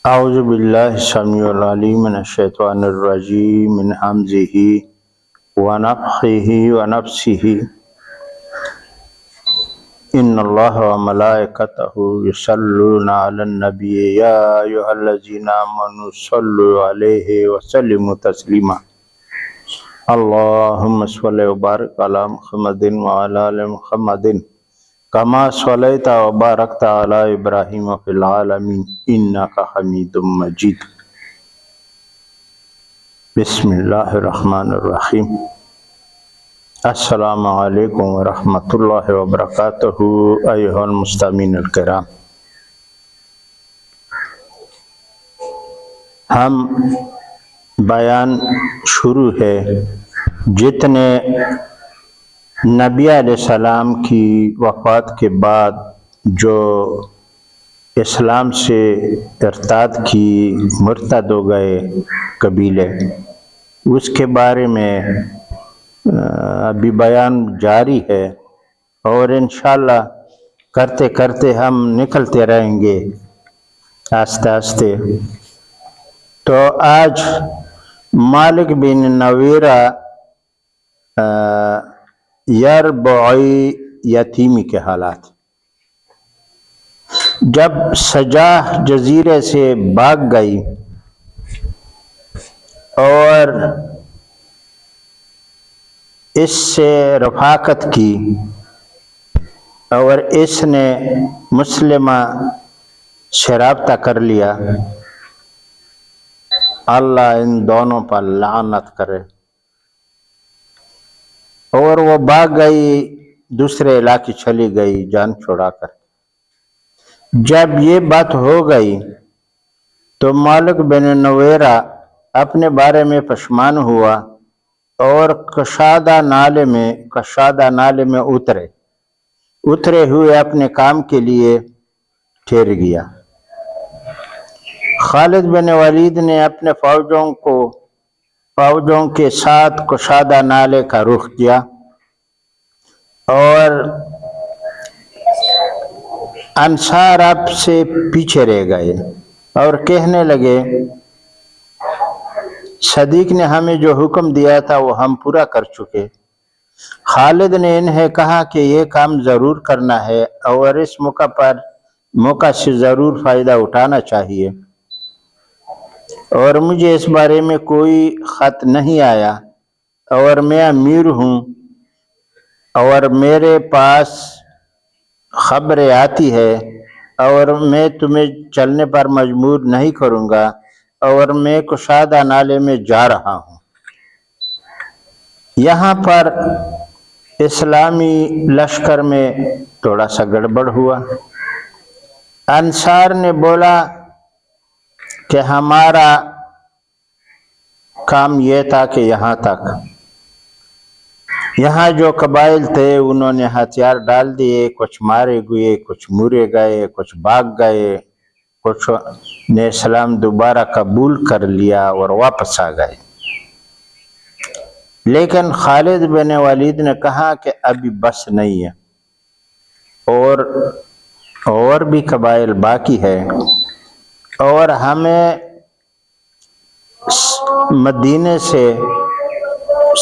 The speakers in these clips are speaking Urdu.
اعوذ باللہ السمیع العلیم من الشیطان الرجیم من حمزہ ونفخہ ونفسہ ان اللہ وملائکتہ یصلون علی النبی یا ایھا الذین آمنوا صلوا علیہ وسلموا تسلیما اللہم صل وبارک علی محمد وعلی آل محمد کما صلیت وبارکت علی ابراہیم فی العالمین انک حمید مجید۔ بسم اللہ الرحمن الرحیم۔ السلام علیکم ورحمۃ اللہ وبرکاتہ ایھا المستمعین الکرام۔ ہم بیان شروع ہے جتنے نبی علیہ السلام کی وفات کے بعد جو اسلام سے ارتاد کی مرتد ہو گئے قبیلے، اس کے بارے میں ابھی بیان جاری ہے اور انشاءاللہ کرتے کرتے ہم نکلتے رہیں گے آہستہ آہستہ۔ تو آج مالک بن نویرہ یربعی یتیمی کے حالات۔ جب سجاہ جزیرے سے بھاگ گئی اور اس سے رفاقت کی اور اس نے مسلمہ سے رابطہ کر لیا، اللہ ان دونوں پر لعنت کرے، اور وہ بھاگ گئی، دوسرے علاقے چلی گئی جان چھڑا کر۔ جب یہ بات ہو گئی تو مالک بن نویرہ اپنے بارے میں پشیمان ہوا اور کشادہ نالے میں اترے ہوئے اپنے کام کے لیے ٹھہر گیا۔ خالد بن ولید نے اپنے فوجوں کے ساتھ کشادہ نالے کا رخ کیا اور انصار اب سے پیچھے رہ گئے اور کہنے لگے، صدیق نے ہمیں جو حکم دیا تھا وہ ہم پورا کر چکے۔ خالد نے انہیں کہا کہ یہ کام ضرور کرنا ہے اور اس موقع سے ضرور فائدہ اٹھانا چاہیے، اور مجھے اس بارے میں کوئی خط نہیں آیا، اور میں امیر ہوں اور میرے پاس خبریں آتی ہے، اور میں تمہیں چلنے پر مجبور نہیں کروں گا، اور میں کشادہ نالے میں جا رہا ہوں۔ یہاں پر اسلامی لشکر میں تھوڑا سا گڑبڑ ہوا۔ انصار نے بولا کہ ہمارا کام یہ تھا کہ یہاں جو قبائل تھے انہوں نے ہتھیار ڈال دیے، کچھ مارے گئے، کچھ مرے گئے، کچھ بھاگ گئے، کچھ نے اسلام دوبارہ قبول کر لیا اور واپس آ گئے۔ لیکن خالد بن ولید نے کہا کہ ابھی بس نہیں ہے، اور بھی قبائل باقی ہے، اور ہمیں مدینے سے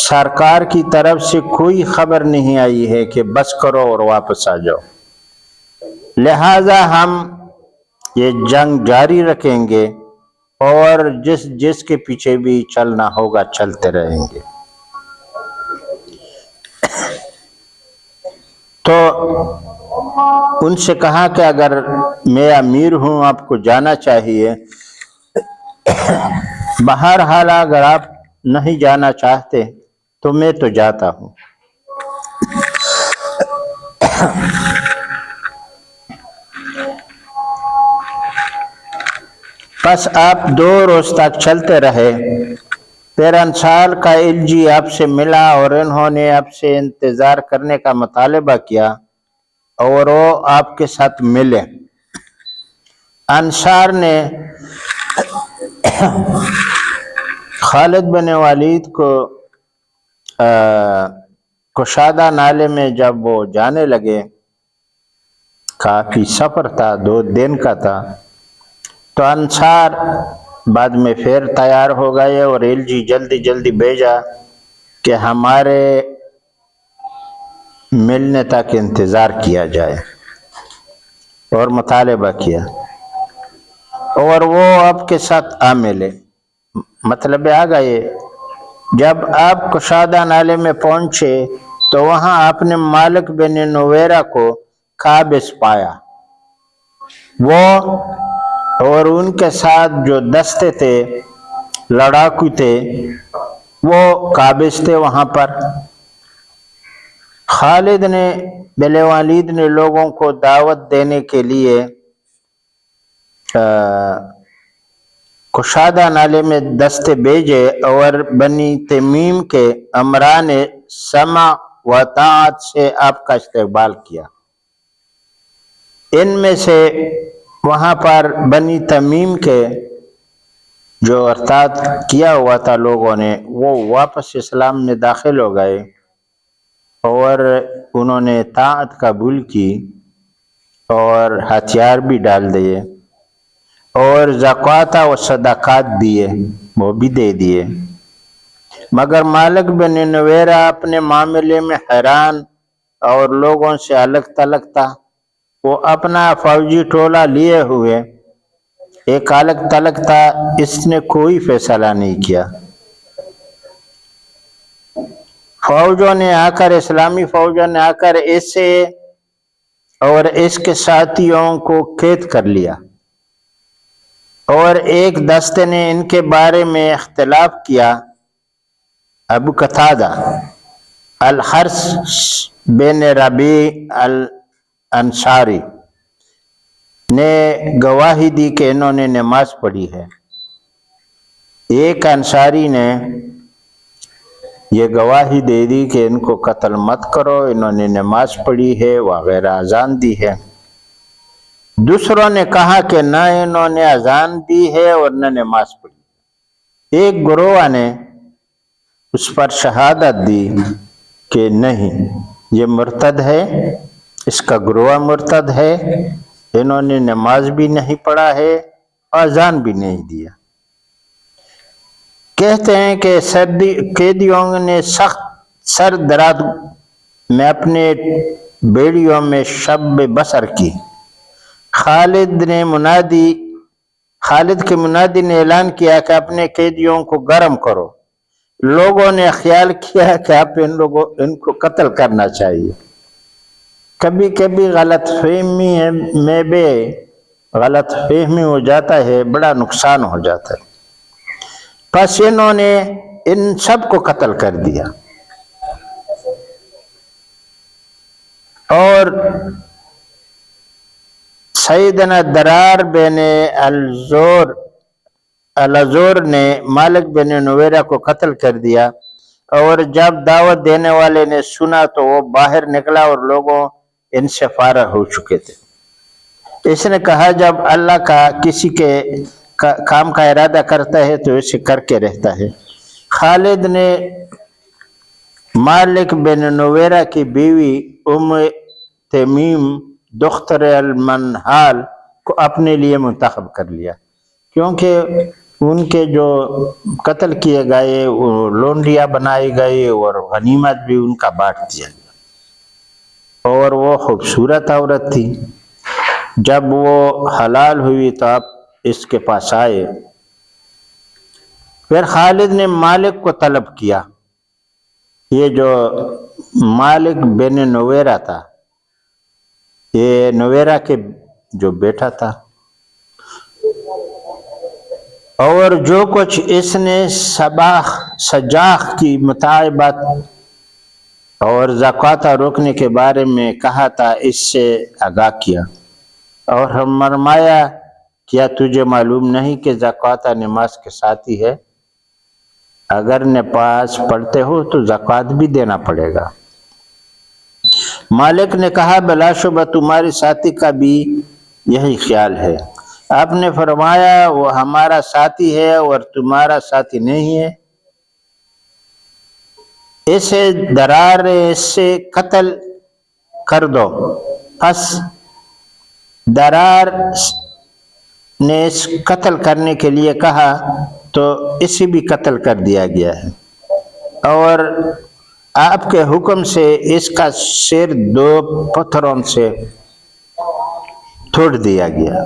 سرکار کی طرف سے کوئی خبر نہیں آئی ہے کہ بس کرو اور واپس آ جاؤ، لہذا ہم یہ جنگ جاری رکھیں گے اور جس کے پیچھے بھی چلنا ہوگا چلتے رہیں گے۔ تو ان سے کہا کہ اگر میں امیر ہوں آپ کو جانا چاہیے، بہرحال اگر آپ نہیں جانا چاہتے تو میں تو جاتا ہوں۔ بس آپ 2 روز تک چلتے رہے، پھر انصار کا الجی آپ سے ملا اور انہوں نے آپ سے انتظار کرنے کا مطالبہ کیا اور وہ آپ کے ساتھ ملے۔ انصار نے خالد بن ولید کو کشادہ نالے میں جب وہ جانے لگے، کافی سفر تھا، 2 دن کا تھا، تو انصار بعد میں پھر تیار ہو گئے اور ایلچی جلدی جلدی بھیجا کہ ہمارے ملنے تک انتظار کیا جائے، اور مطالبہ کیا، اور وہ آپ کے ساتھ آ ملے، مطلب آ گئے۔ جب آپ کشادہ نالے میں پہنچے تو وہاں آپ نے مالک بن نویرہ کو قابض پایا۔ وہ اور ان کے ساتھ جو دستے تھے، لڑاکو تھے، وہ قابض تھے وہاں پر۔ خالد بن ولید نے لوگوں کو دعوت دینے کے لیے کشادہ نالے میں دستے بھیجے، اور بنی تمیم کے امراء نے سمع و طاعت سے آپ کا استقبال کیا۔ ان میں سے وہاں پر بنی تمیم کے جو ارتاد کیا ہوا تھا لوگوں نے، وہ واپس اسلام میں داخل ہو گئے اور انہوں نے طاعت قبول کی اور ہتھیار بھی ڈال دیے، اور زکوٰۃ و صدقات دیے، وہ بھی دے دیے۔ مگر مالک بن نویرہ اپنے معاملے میں حیران اور لوگوں سے الگ تھلگ تھا۔ وہ اپنا فوجی ٹولہ لیے ہوئے ایک الگ تھلگ تھا، اس نے کوئی فیصلہ نہیں کیا۔ فوجوں نے آ کر، اسلامی فوجوں نے آ کر اسے اور اس کے ساتھیوں کو قید کر لیا، اور ایک دستے نے ان کے بارے میں اختلاف کیا۔ ابو قتادہ الحارث بن ربیع الانصاری نے گواہی دی کہ انہوں نے نماز پڑھی ہے۔ ایک انصاری نے یہ گواہی دے دی کہ ان کو قتل مت کرو، انہوں نے نماز پڑھی ہے وغیرہ، اذان دی ہے۔ دوسروں نے کہا کہ نہ انہوں نے اذان دی ہے اور نہ نماز پڑھی۔ ایک گروہ نے اس پر شہادت دی کہ نہیں، یہ مرتد ہے، اس کا گروہ مرتد ہے، انہوں نے نماز بھی نہیں پڑھا ہے، اذان بھی نہیں دیا۔ کہتے ہیں کہ قیدیوں نے سخت سرد رات میں اپنے بیڑیوں میں شب بسر کی۔ خالد کے منادی نے اعلان کیا کہ اپنے قیدیوں کو گرم کرو۔ لوگوں نے خیال کیا کہ اب ان کو قتل کرنا چاہیے۔ کبھی کبھی غلط فہمی میں بھی غلط فہمی ہو جاتا ہے، بڑا نقصان ہو جاتا ہے۔ پس انہوں نے ان سب کو قتل کر دیا، اور سیدنا درار بن الازور نے مالک بن نویرہ کو قتل کر دیا، اور جب دعوت دینے والے نے سنا تو وہ باہر نکلا اور لوگوں ان سے فارغ ہو چکے تھے۔ اس نے کہا، جب اللہ کا کسی کے کام کا ارادہ کرتا ہے تو اسے کر کے رہتا ہے۔ خالد نے مالک بن نویرہ کی بیوی ام تمیم دختر المنحال کو اپنے لیے منتخب کر لیا، کیونکہ ان کے جو قتل کیے گئے وہ لونڈیاں بنائی گئی اور غنیمت بھی ان کا بانٹ دیا گیا، اور وہ خوبصورت عورت تھی۔ جب وہ حلال ہوئی تو آپ اس کے پاس آئے۔ پھر خالد نے مالک کو طلب کیا۔ یہ جو مالک بن نویرہ تھا، یہ نویرہ کے جو بیٹا تھا، اور جو کچھ اس نے سجاخ کی مطالبات اور زکوٰۃ روکنے کے بارے میں کہا تھا، اس سے آگاہ کیا، اور فرمایا، کیا تجھے معلوم نہیں کہ زکوٰۃ نماز کے ساتھ ہی ہے؟ اگر نماز پڑھتے ہو تو زکوٰۃ بھی دینا پڑے گا۔ مالک نے کہا، بلا شبہ تمہارے ساتھی کا بھی یہی خیال ہے۔ آپ نے فرمایا، وہ ہمارا ساتھی ہے اور تمہارا ساتھی نہیں ہے، اسے درار سے قتل کر دو۔ پس درار نے اس قتل کرنے کے لیے کہا تو اسے بھی قتل کر دیا گیا ہے، اور آپ کے حکم سے اس کا سر 2 پتھروں سے توڑ دیا گیا۔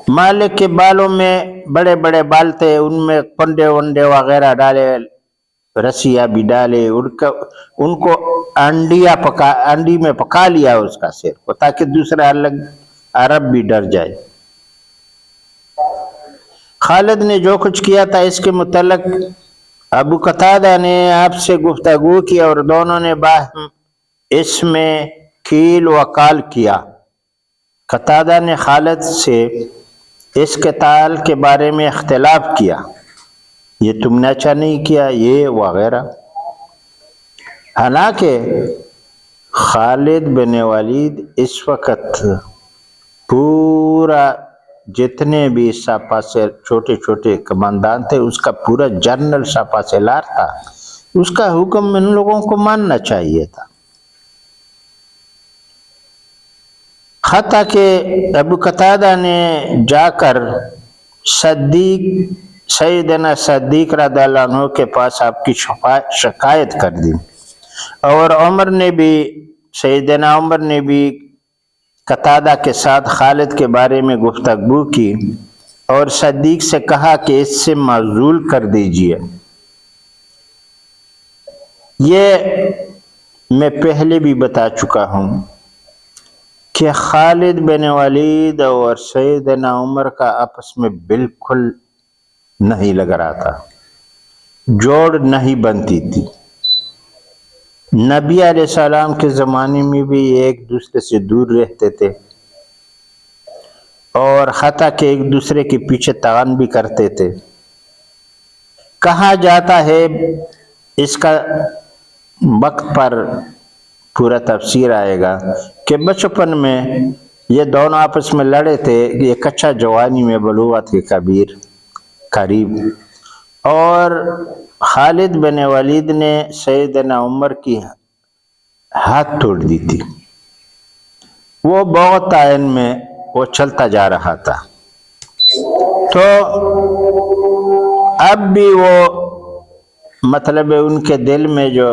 مالک کے بالوں میں بڑے بڑے بال تھے، ان میں کنڈے ونڈے وغیرہ ڈالے، رسیاں بھی ڈالے، ان کو انڈی میں پکا لیا اس کا سر کو، تاکہ دوسرا عرب بھی ڈر جائے۔ خالد نے جو کچھ کیا تھا اس کے متعلق ابو قتادہ نے آپ سے گفتگو کی، اور دونوں نے باہم اس میں کیل و قال کیا۔ قتادہ نے خالد سے اس قتال کے بارے میں اختلاف کیا، یہ تم نے اچھا نہیں کیا، یہ وغیرہ۔ حالانکہ خالد بن ولید اس وقت پورا جتنے بھی سپاہ سے چھوٹے چھوٹے کمانڈان تھے اس کا پورا جنرل سپاہ سالار تھا، اس کا حکم ان لوگوں کو ماننا چاہیے تھا۔ حتیٰ کہ ابو قتادہ نے جا کر سیدنا صدیق رضی اللہ عنہ کے پاس آپ کی شکایت کر دی، اور سیدنا عمر نے بھی قتادہ کے ساتھ خالد کے بارے میں گفتگو کی، اور صدیق سے کہا کہ اس سے معزول کر دیجئے۔ یہ میں پہلے بھی بتا چکا ہوں کہ خالد بن ولید اور سیدنا عمر کا آپس میں بالکل نہیں لگ رہا تھا، جوڑ نہیں بنتی تھی۔ نبی علیہ السلام کے زمانے میں بھی ایک دوسرے سے دور رہتے تھے، اور حتیٰ کہ ایک دوسرے کے پیچھے طعن بھی کرتے تھے۔ کہا جاتا ہے، اس کا وقت پر پورا تفسیر آئے گا، کہ بچپن میں یہ دونوں آپس میں لڑے تھے، یہ کچا جوانی میں بلوغت کے قریب، اور خالد بن ولید نے سیدنا عمر کی ہاتھ توڑ دی تھی۔ وہ بہت طعن میں وہ چلتا جا رہا تھا، تو اب بھی وہ مطلب ان کے دل میں جو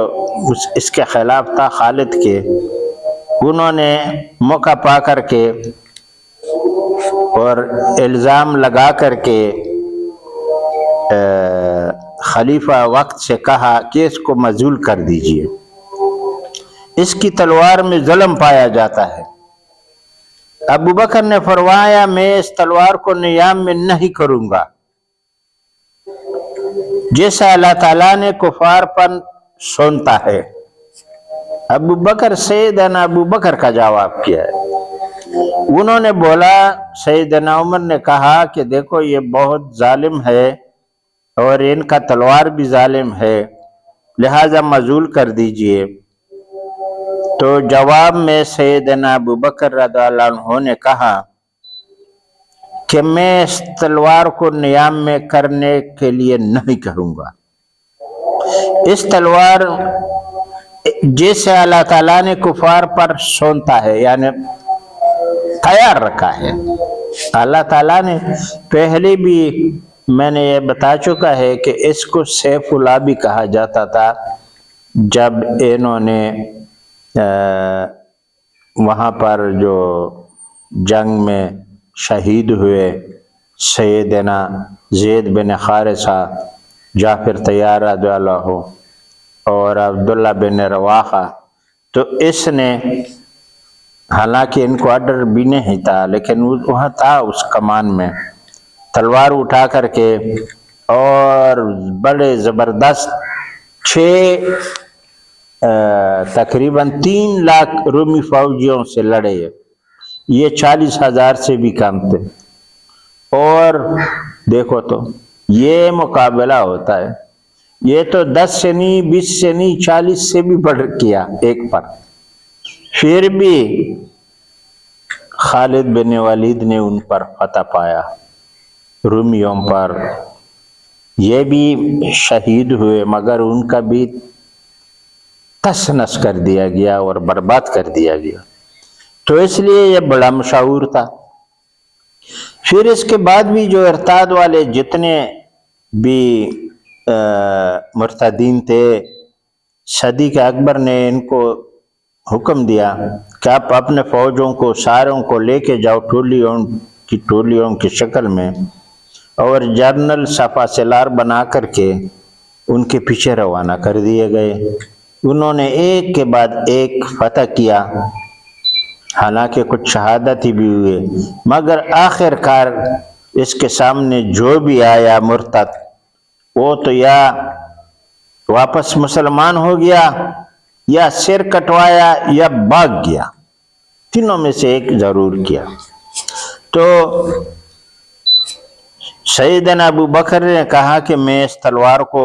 اس کے خلاف تھا خالد کے، انہوں نے موقع پا کر کے اور الزام لگا کر کے خلیفہ وقت سے کہا کہ اس کو معزول کر دیجئے، اس کی تلوار میں ظلم پایا جاتا ہے۔ ابو بکر نے فرمایا، میں اس تلوار کو نیام میں نہیں کروں گا، جیسا اللہ تعالیٰ نے کفار پر سنتا ہے۔ ابو بکر سیدنا ابو بکر کا جواب کیا ہے۔ انہوں نے بولا، سیدنا عمر نے کہا کہ دیکھو یہ بہت ظالم ہے اور ان کا تلوار بھی ظالم ہے، لہذا معزول کر دیجئے۔ تو جواب میں سیدنا ابو بکر رضی اللہ عنہ نے کہا کہ میں اس تلوار کو نیام میں کرنے کے لیے نہیں کروں گا۔ اس تلوار جیسے اللہ تعالیٰ نے کفار پر سونتا ہے، یعنی تیار رکھا ہے۔ اللہ تعالیٰ نے پہلے بھی میں نے یہ بتا چکا ہے کہ اس کو سیف اللہ بھی کہا جاتا تھا، جب انہوں نے وہاں پر جو جنگ میں شہید ہوئے سیدنا زید بن حارثہ، جعفر طیار رضی اللہ عنہ اور عبداللہ بن رواحہ، تو اس نے حالانکہ ان کو آرڈر بھی نہیں تھا، لیکن وہاں تھا اس کمان میں، تلوار اٹھا کر کے اور بڑے زبردست تقریباً 3 لاکھ رومی فوجیوں سے لڑے، یہ 40,000 سے بھی کم تھے۔ اور دیکھو تو یہ مقابلہ ہوتا ہے، یہ تو 10 سے نہیں، 20 سے نہیں، 40 سے بھی بڑھ کیا ایک پر، پھر بھی خالد بن ولید نے ان پر فتح پایا، رومیوں پر۔ یہ بھی شہید ہوئے، مگر ان کا بھی تس نس کر دیا گیا اور برباد کر دیا گیا. تو اس لیے یہ بڑا مشہور تھا. پھر اس کے بعد بھی جو ارتاد والے جتنے بھی مرتدین تھے، صدیق اکبر نے ان کو حکم دیا کہ آپ اپنے فوجوں کو ساروں کو لے کے جاؤ ٹولیوں کی شکل میں، اور جنرل سپہ سالار بنا کر کے ان کے پیچھے روانہ کر دیے گئے. انہوں نے ایک کے بعد ایک فتح کیا، حالانکہ کچھ شہادتی بھی ہوئے، مگر آخر کار اس کے سامنے جو بھی آیا مرتد، وہ تو یا واپس مسلمان ہو گیا، یا سر کٹوایا، یا بھاگ گیا. تینوں میں سے ایک ضرور کیا. تو سیدنا ابو بکر نے کہا کہ میں اس تلوار کو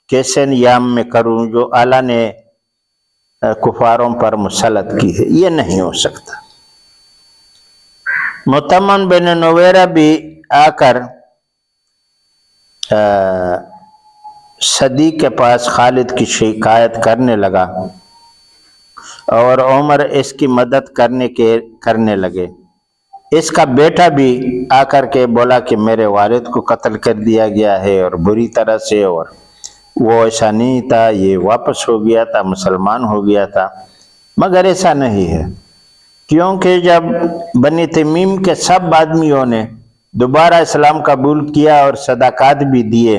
کیسے نیام میں کروں جو اللہ نے کفاروں پر مسلط کی ہے، یہ نہیں ہو سکتا. متمم بن نویرہ بھی آ کر صدیق کے پاس خالد کی شکایت کرنے لگا، اور عمر اس کی مدد کرنے لگے. اس کا بیٹا بھی آ کر کے بولا کہ میرے والد کو قتل کر دیا گیا ہے اور بری طرح سے، اور وہ ایسا نہیں تھا، یہ واپس ہو گیا تھا، مسلمان ہو گیا تھا. مگر ایسا نہیں ہے، کیونکہ جب بنی تمیم کے سب آدمیوں نے دوبارہ اسلام قبول کیا اور صدقات بھی دیے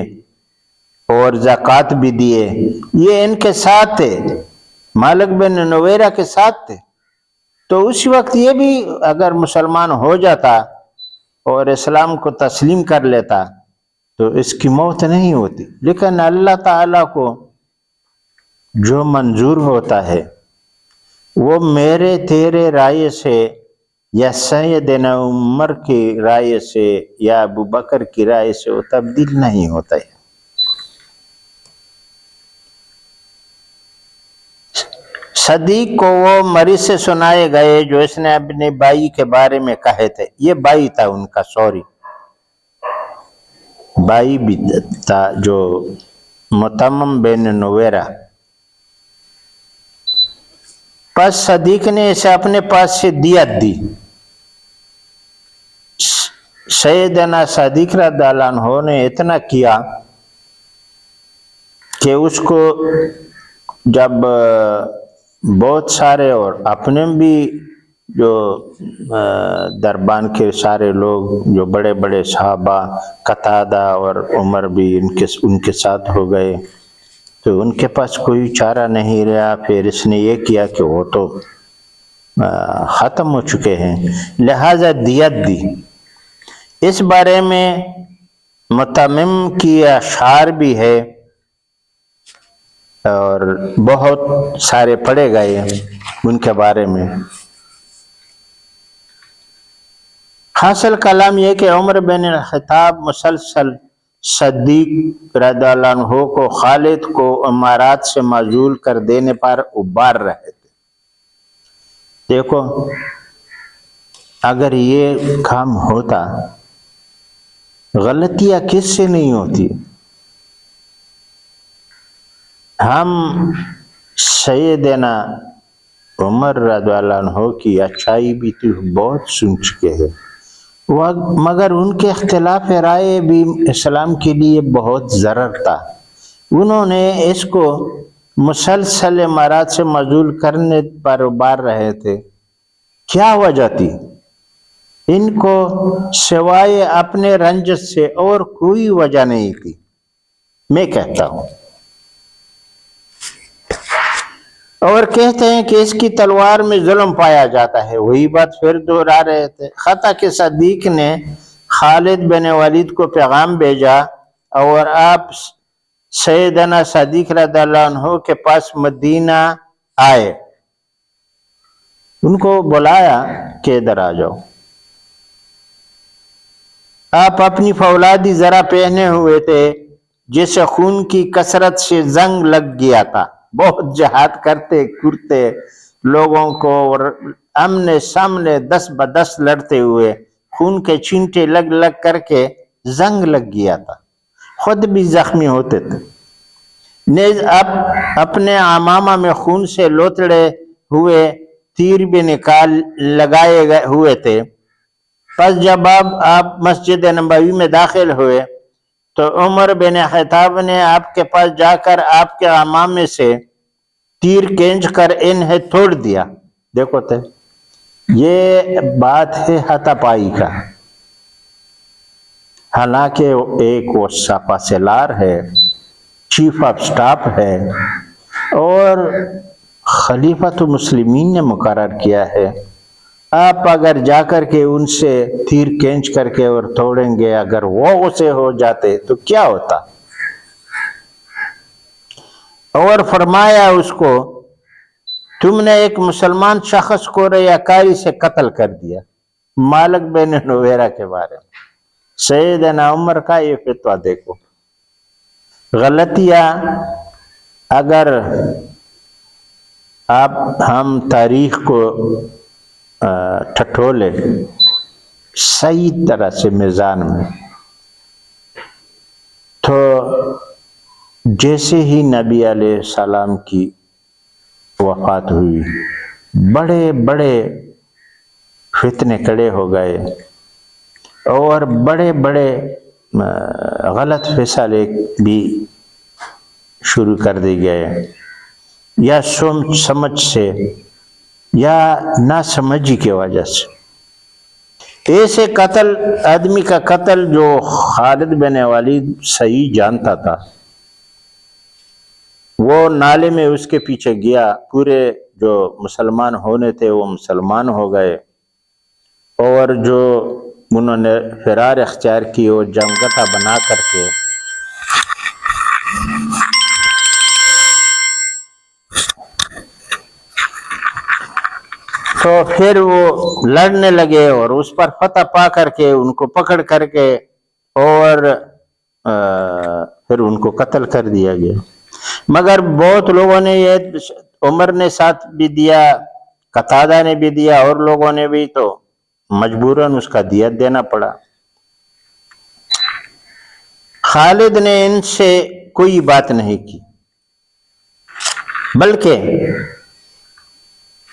اور زکوٰۃ بھی دیے، یہ ان کے ساتھ تھے، مالک بن نویرہ کے ساتھ تھے. تو اسی وقت یہ بھی اگر مسلمان ہو جاتا اور اسلام کو تسلیم کر لیتا تو اس کی موت نہیں ہوتی. لیکن اللہ تعالیٰ کو جو منظور ہوتا ہے وہ میرے تیرے رائے سے، یا سیدنا عمر کی رائے سے، یا ابو بکر کی رائے سے وہ تبدیل نہیں ہوتا ہے. صدیق کو وہ مریض سے سنائے گئے جو اس نے اپنے بھائی کے بارے میں کہے تھے. یہ بھائی تھا ان کا، بھائی بھی تھا جو متمم بن نویرہ. پس صدیق نے اسے اپنے پاس سے دیت دی. سیدنا صدیق رضی اللہ عنہ نے اتنا کیا کہ اس کو جب بہت سارے اور اپنے بھی جو دربان کے سارے لوگ جو بڑے بڑے صحابہ قتادہ اور عمر بھی ان کے ساتھ ہو گئے، تو ان کے پاس کوئی چارہ نہیں رہا. پھر اس نے یہ کیا کہ وہ تو ختم ہو چکے ہیں، لہذا دیت دی. اس بارے میں متمم کی اشعار بھی ہے اور بہت سارے پڑھے گئے ان کے بارے میں. حاصل کلام یہ کہ عمر بن الخطاب مسلسل صدیق رضی اللہ عنہ کو خالد کو امارات سے معزول کر دینے پر ابھار رہے تھے. دیکھو اگر یہ کام ہوتا، غلطیاں کس سے نہیں ہوتی. ہم سیدنا عمر رضی اللہ عنہ کی اچھائی بھی تو بہت سن چکے ہیں، مگر ان کے اختلاف رائے بھی اسلام کے لیے بہت ضرر تھا. انہوں نے اس کو مسلسل امارات سے معزول کرنے پر ابھار رہے تھے. کیا وجہ تھی؟ ان کو سوائے اپنے رنجش سے اور کوئی وجہ نہیں تھی. میں کہتا ہوں، اور کہتے ہیں کہ اس کی تلوار میں ظلم پایا جاتا ہے. وہی بات پھر دہرا رہے تھے. حتیٰ کہ صدیق نے خالد بن ولید کو پیغام بھیجا اور آپ سیدنا صدیق رضی اللہ عنہ کے پاس مدینہ آئے. ان کو بلایا کہ ادھر آ جاؤ، آپ اپنی فولادی زرہ پہنے ہوئے تھے جسے خون کی کثرت سے زنگ لگ گیا تھا. بہت جہاد کرتے کرتے لوگوں کو اور آمنے سامنے 10 ب10 لڑتے ہوئے خون کے چھینٹے لگ لگ کر کے زنگ لگ گیا تھا. خود بھی زخمی ہوتے تھے. نیز اپنے عمامہ میں خون سے لوتڑے ہوئے تیر بھی نکال لگائے ہوئے تھے۔ پس جب آپ مسجد نبوی میں داخل ہوئے تو عمر بن خطاب نے آپ کے پاس جا کر آپ کے عمامے سے تیر کھینچ کر انہیں توڑ دیا۔ دیکھو تے یہ بات ہے ہاتھا پائی کا، حالانکہ ایک وہ سپہ سالار ہے، چیف آف سٹاف ہے، اور خلیفۃ المسلمین نے مقرر کیا ہے۔ آپ اگر جا کر کے ان سے تیر کھینچ کر کے اور توڑیں گے، اگر وہ غصے ہو جاتے تو کیا ہوتا؟ اور فرمایا اس کو، تم نے ایک مسلمان شخص کو ریاکاری سے قتل کر دیا۔ مالک بن نویرہ کے بارے میں سیدنا عمر کا یہ فتویٰ دیکھو۔ غلطیاں اگر ہم تاریخ کو ٹھٹولے صحیح طرح سے میزان میں، تو جیسے ہی نبی علیہ السلام کی وفات ہوئی، بڑے بڑے فتنے کھڑے ہو گئے اور بڑے بڑے غلط فیصلے بھی شروع کر دی گئے، یا سوچ سمجھ سے یا نہ سمجھی کی وجہ سے۔ ایسے قتل، آدمی کا قتل جو خالد بن ولید صحیح جانتا تھا، وہ نالے میں اس کے پیچھے گیا، پورے جو مسلمان ہونے تھے وہ مسلمان ہو گئے، اور جو انہوں نے فرار اختیار کی اور جمگٹا بنا کر کے تو پھر وہ لڑنے لگے اور اس پر فتح پا کر کے ان کو پکڑ کر کے اور پھر ان کو قتل کر دیا گیا۔ مگر بہت لوگوں نے یہ عمر نے ساتھ بھی دیا، قتادہ نے بھی دیا، اور لوگوں نے بھی، تو مجبوراً اس کا دیت دینا پڑا۔ خالد نے ان سے کوئی بات نہیں کی، بلکہ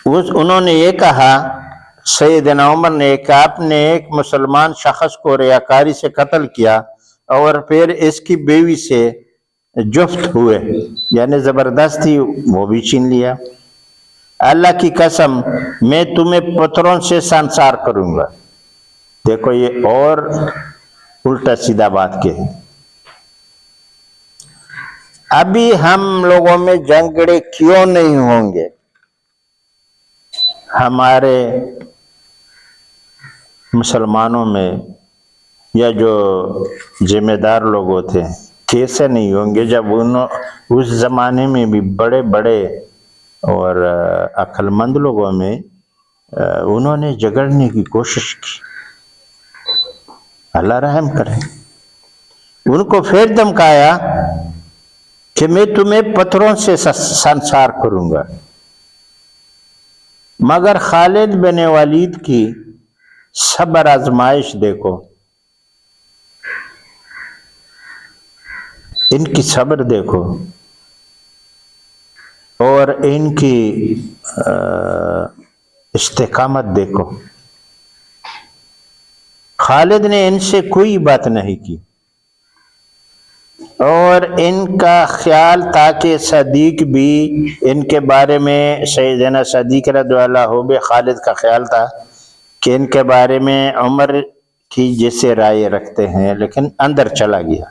انہوں نے یہ کہا، سیدنا عمر نے، کہ آپ نے ایک مسلمان شخص کو ریاکاری سے قتل کیا اور پھر اس کی بیوی سے جفت ہوئے، یعنی زبردستی وہ بھی چھین لیا۔ اللہ کی قسم میں تمہیں پتھروں سے سنسار کروں گا۔ دیکھو یہ اور الٹا سیدھا بات کہ ابھی ہم لوگوں میں جھگڑے کیوں نہیں ہوں گے؟ ہمارے مسلمانوں میں یا جو ذمہ دار لوگ ہوتے ہیں کیسے نہیں ہوں گے، جب اس زمانے میں بھی بڑے بڑے اور عقل مند لوگوں میں انہوں نے جھگڑنے کی کوشش کی۔ اللہ رحم کرے۔ ان کو پھر دھمکایا کہ میں تمہیں پتھروں سے سنسار کروں گا۔ مگر خالد بن ولید کی صبر آزمائش دیکھو، ان کی صبر دیکھو اور ان کی استقامت دیکھو۔ خالد نے ان سے کوئی بات نہیں کی، اور ان کا خیال تھا کہ صدیق بھی ان کے بارے میں، سیدنا صدیق رضی اللہ عنہ بھی خالد کا خیال تھا کہ ان کے بارے میں عمر کی جیسے رائے رکھتے ہیں، لیکن اندر چلا گیا۔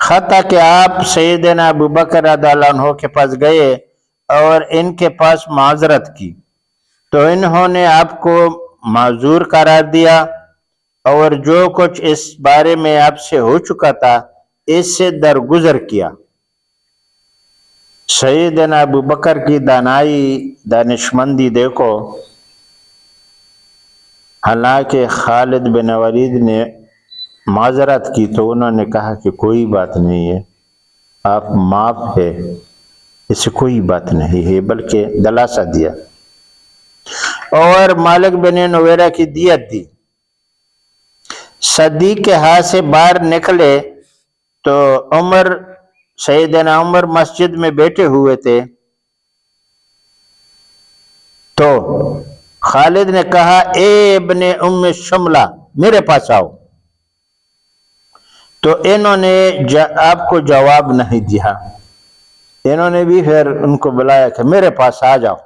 حتیٰ کہ آپ سیدنا ابوبکر رضی اللہ عنہ کے پاس گئے اور ان کے پاس معذرت کی، تو انہوں نے آپ کو معذور قرار دیا اور جو کچھ اس بارے میں آپ سے ہو چکا تھا اس سے درگزر کیا۔ سیدنا ابوبکر کی دانائی، دانشمندی دیکھو۔ حالانکہ خالد بن ولید نے معذرت کی تو انہوں نے کہا کہ کوئی بات نہیں ہے، آپ معاف ہے، اس سے کوئی بات نہیں ہے، بلکہ دلاسا دیا اور مالک بن نویرہ کی دیت دی۔ صدیق کے ہاتھ سے باہر نکلے تو عمر سیدنا عمر مسجد میں بیٹھے ہوئے تھے تو خالد نے کہا اے ابن ام شملہ میرے پاس آؤ، تو انہوں نے آپ کو جواب نہیں دیا، انہوں نے بھی پھر ان کو بلایا کہ میرے پاس آ جاؤ،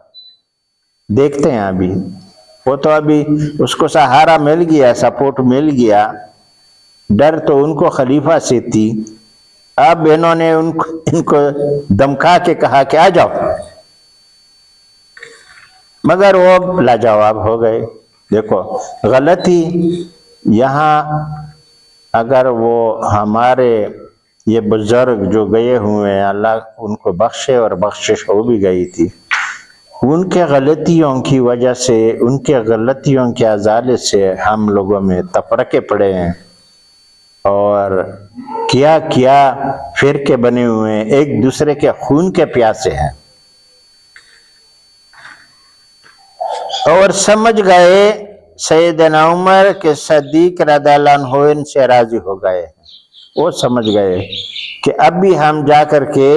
دیکھتے ہیں ابھی وہ تو ابھی اس کو سہارا مل گیا، سپورٹ مل گیا، ڈر تو ان کو خلیفہ سے تھی، اب انہوں نے ان کو دمکا کے کہا کہ آ جاؤ، مگر وہ لاجواب ہو گئے۔ دیکھو غلطی یہاں، اگر وہ ہمارے یہ بزرگ جو گئے ہوئے ہیں اللہ ان کو بخشے اور بخشش ہو بھی گئی تھی، ان کے غلطیوں کی وجہ سے، ان کے غلطیوں کے ازالے سے ہم لوگوں میں تفرقے پڑے ہیں اور کیا کیا فرقے بنے ہوئے ہیں، ایک دوسرے کے خون کے پیاسے ہیں، اور سمجھ گئے سیدنا عمر کے صدیق رضی اللہ عنہ ان سے راضی ہو گئے، وہ سمجھ گئے کہ اب بھی ہم جا کر کے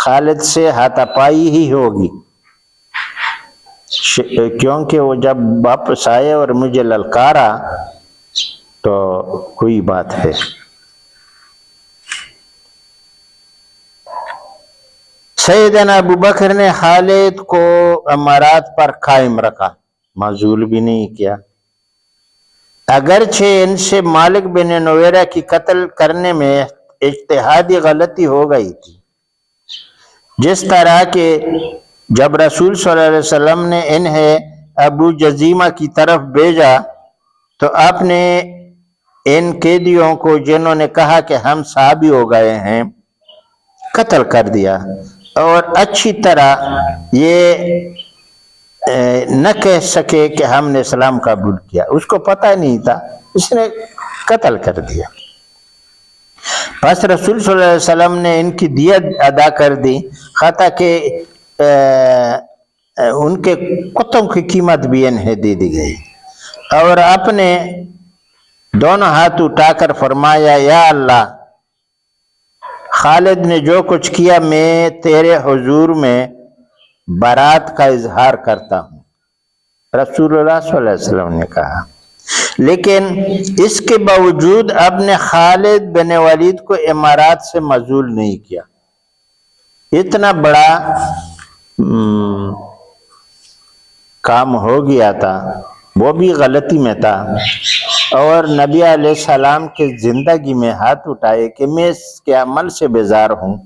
خالد سے ہاتھا پائی ہی ہوگی، کیونکہ وہ جب واپس آئے اور مجھے للکارا تو کوئی بات ہے۔ سیدنا ابو بکر نے خالد کو امارات پر قائم رکھا، معزول بھی نہیں کیا، اگرچہ ان سے مالک بن نویرہ کی قتل کرنے میں اجتہادی غلطی ہو گئی تھی، جس طرح کہ جب رسول صلی اللہ علیہ وسلم نے انہیں ابو جزیمہ کی طرف بھیجا تو آپ نے ان قیدیوں کو جنہوں نے کہا کہ ہم صحابی ہو گئے ہیں قتل کر دیا، اور اچھی طرح یہ نہ کہہ سکے کہ ہم نے اسلام قبول کیا، اس کو پتہ نہیں تھا، اس نے قتل کر دیا۔ پس رسول صلی اللہ علیہ وسلم نے ان کی دیت ادا کر دی، خطا کہ ان کے کتوں کی قیمت بھی انہیں دے دی گئی، اور اپنے دونوں ہاتھ اٹھا کر فرمایا یا اللہ، خالد نے جو کچھ کیا میں تیرے حضور میں برات کا اظہار کرتا ہوں، رسول اللہ صلی اللہ علیہ وسلم نے کہا، لیکن اس کے باوجود اب نے خالد بن ولید کو امارات سے معزول نہیں کیا۔ اتنا بڑا کام ہو گیا تھا، وہ بھی غلطی میں تھا، اور نبی علیہ السلام کے زندگی میں ہاتھ اٹھائے کہ میں اس کے عمل سے بیزار ہوں،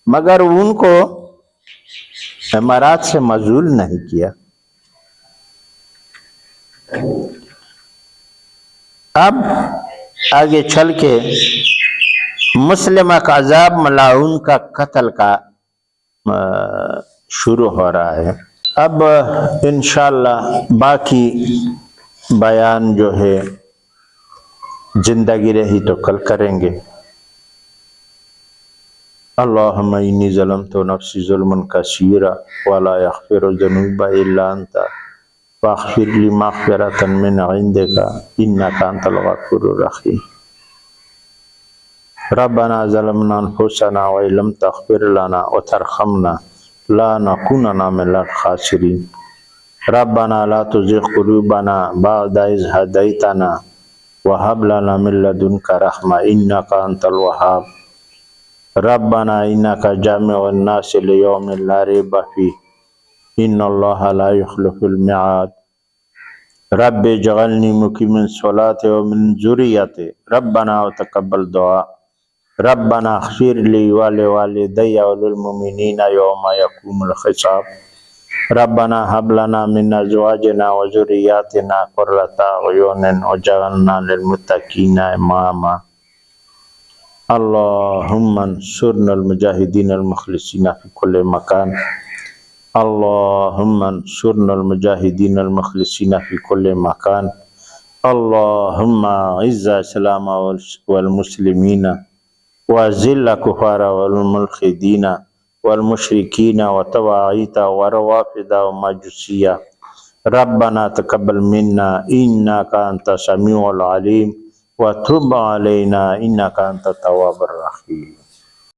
مگر ان کو امارات سے معزول نہیں کیا۔ اب آگے چل کے مسلمہ قذاب ملعون کا قتل کا شروع ہو رہا ہے۔ اب انشاءاللہ باقی بیان جو ہے زندگی رہی تو کل کریں گے۔ اللہم انی ظلمت نفسی ظلما کثیرا ولا یغفر الذنوب الا انت فاغفر لی مغفرۃ من عندک انک انت الغفور الرحیم۔ ربنا ظلمنا انفسنا وان لم تغفر لنا وترحمنا لنکونن من الخاسرین۔ ربنا لا تزغ قلوبنا بعد اذ ہدیتنا وہب لنا من لدنک رحمۃ انک انت الوہاب۔ ربنا انک جامع الناس لیوم لا ریب فیہ ان اللہ لا یخلف الميعاد۔ رب اجعلنی مقیم الصلاۃ ومن ذریتی ربنا وتقبل دعاء۔ ربنا اغفر لی ولوالدی وللمؤمنین یوم یقوم الحساب۔ ربنا هب لنا من ازواجنا وذریاتنا قرۃ اعین واجعلنا للمتقین اماما۔ اللہم انصرنا المجاہدین المخلصین فی کل مکان۔ اللہم انصرنا المجاہدین المخلصین فی کل مکان۔ اللہم اعز الاسلام والمسلمین واذل الکفار والملحدین والمشرکین والطواغیت والروافض والمجوسیہ۔ ربنا تقبل منا انک انت السمیع العلیم وتب علینا انک انت التواب الرحیم۔